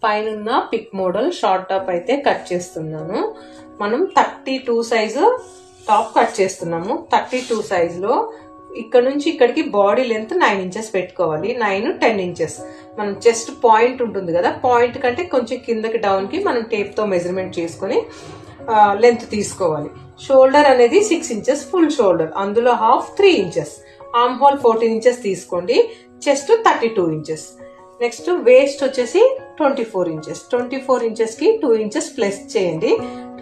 పైన pick model short top అయితే cut చేస్తున్నాను. మనం 32 సైజు టాప్ కట్ చేస్తున్నాము. 32 సైజులో ఇక్కడ నుంచి ఇక్కడికి బాడీ లెంత్ 9 ఇంచెస్ పెట్టుకోవాలి. 9 10 ఇంచెస్. మనం చెస్ట్ పాయింట్ ఉంటుంది కదా, పాయింట్ కంటే కొంచెం కిందకి డౌన్ కి మనం టేప్ తో మెజర్మెంట్ చేసుకొని లెంత్ తీసుకోవాలి. షోల్డర్ అనేది 6 ఇంచెస్ ఫుల్ షోల్డర్, అందులో half 3 inches. Arm hole 14 inches తీసుకోండి. Chest 32 inches. నెక్స్ట్ వేస్ట్ వచ్చేసి 24 ఇంచెస్. 24 ఇంచెస్ కి 2 ఇంచెస్ ప్లస్ చేయండి,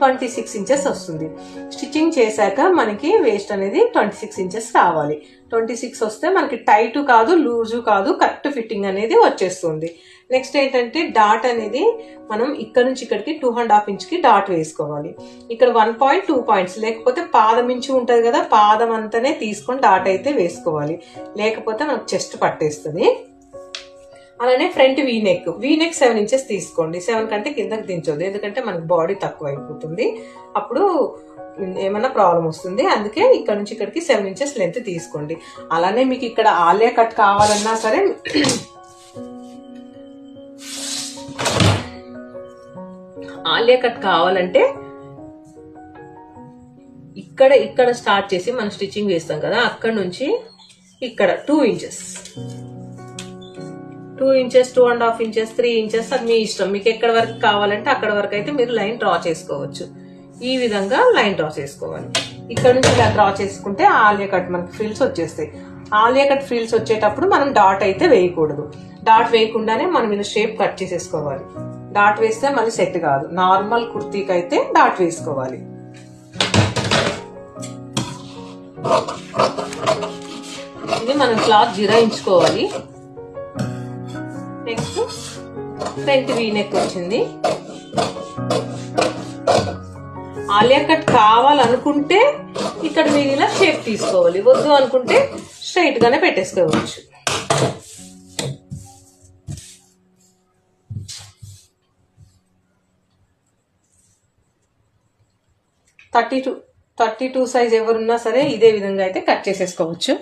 26 ఇంచెస్ వస్తుంది. స్టిచ్చింగ్ చేశాక మనకి వేస్ట్ అనేది 26 ఇంచెస్ రావాలి. 26 వస్తే మనకి టైట్ కాదు, లూజు కాదు, కరెక్ట్ ఫిట్టింగ్ అనేది వచ్చేస్తుంది. నెక్స్ట్ ఏంటంటే డాట్ అనేది మనం ఇక్కడ నుంచి ఇక్కడికి 2.5 ఇంచ్ కి డాట్ వేసుకోవాలి. ఇక్కడ 1.2 పాయింట్స్, లేకపోతే పాదం ఇంచు ఉంటది కదా, పాదం అంతానే తీసుకొని డాట్ అయితే వేసుకోవాలి, లేకపోతే మనకు చెస్ట్ పట్టేస్తుంది. అలానే ఫ్రంట్ వీనెక్ 7 ఇంచెస్ తీసుకోండి. 7 కంటే కిందకి దించొద్దు, ఎందుకంటే మనకి బాడీ తక్కువ అయిపోతుంది, అప్పుడు ఏమన్నా ప్రాబ్లం వస్తుంది. అందుకే ఇక్కడ నుంచి ఇక్కడికి 7 ఇంచెస్ లెంత్ తీసుకోండి. అలానే మీకు ఇక్కడ ఆలియా కట్ కావాలన్నా సరే, ఆలియా కట్ కావాలంటే ఇక్కడ స్టార్ట్ చేసి మనం స్టిచ్చింగ్ వేస్తాం కదా, అక్కడ నుంచి ఇక్కడ 2 ఇంచెస్ 2 ఇంచెస్ 2.5 ఇంచెస్ 3 ఇంచెస్ అది మీ ఇష్టం. మీకు ఎక్కడ వరకు కావాలంటే అక్కడ వరకు అయితే మీరు లైన్ డ్రా చేసుకోవచ్చు. ఈ విధంగా లైన్ డ్రా చేసుకోవాలి. ఇక్కడ నుంచి ఇలా డ్రా చేసుకుంటే ఆలియా కట్ మనకి ఫ్రిల్స్ వచ్చేస్తాయి. ఆలియా కట్ ఫ్రిల్స్ వచ్చేటప్పుడు మనం డాట్ అయితే వేయకూడదు. డాట్ వేయకుండానే మనం ఇలా షేప్ కట్ చేసేసుకోవాలి. డాట్ వేస్తే మళ్ళీ సెట్ కాదు. నార్మల్ కుర్తీకి అయితే డాట్ వేసుకోవాలి. ఇది మనం క్లాత్ జిరాయించుకోవాలి. నెక్స్ట్ ఫ్రంట్ వీ నెక్ వచ్చింది. ఆలియా కట్ కావాలనుకుంటే ఇక్కడ మీరు ఇలా షేప్ తీసుకోవాలి, వద్దు అనుకుంటే స్ట్రైట్ గానే పెట్టేసుకోవచ్చు. 32 సైజ్ ఎవరున్నా సరే ఇదే విధంగా అయితే కట్ చేసేసుకోవచ్చు.